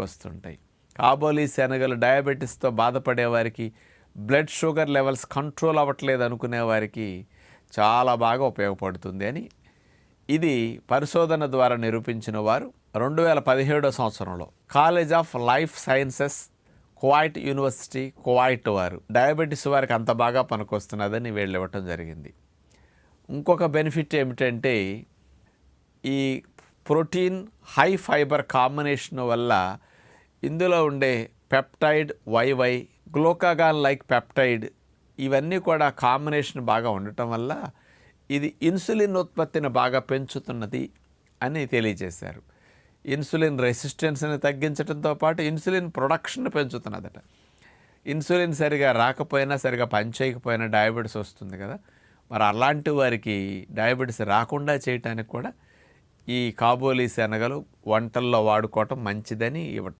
వస్తుంటాయి. కాబోలి శనగలు డయాబెటీస్తో బాధపడే వారికి, బ్లడ్ షుగర్ లెవెల్స్ కంట్రోల్ అవ్వట్లేదు అనుకునే వారికి చాలా బాగా ఉపయోగపడుతుంది అని ఇది పరిశోధన ద్వారా నిరూపించిన వారు 2017 సంవత్సరంలో college of life sciences Kuwait university Kuwait వారు డయాబెటీస్ వారికి అంత బాగా పనికొస్తున్నదని వీళ్ళు ఇవ్వటం జరిగింది. ఇంకొక బెనిఫిట్ ఏమిటంటే ఈ ప్రోటీన్ హై ఫైబర్ కాంబినేషన్ వల్ల ఇందులో ఉండే peptide YY glucagon like peptide ఇవన్నీ కూడా కాంబినేషన్ బాగా ఉండటం వల్ల ఇది ఇన్సులిన్ ఉత్పత్తిని బాగా పెంచుతున్నది అని తెలియజేశారు. ఇన్సులిన్ రెసిస్టెన్స్ని తగ్గించడంతో పాటు ఇన్సులిన్ ప్రొడక్షన్ పెంచుతున్నదట. ఇన్సులిన్ సరిగా రాకపోయినా సరిగా పనిచేయకపోయినా డయాబెటీస్ వస్తుంది కదా, మరి అలాంటి వారికి డయాబెటీస్ రాకుండా చేయటానికి కూడా ఈ కాబోలి శనగలు వంటల్లో వాడుకోవటం మంచిదని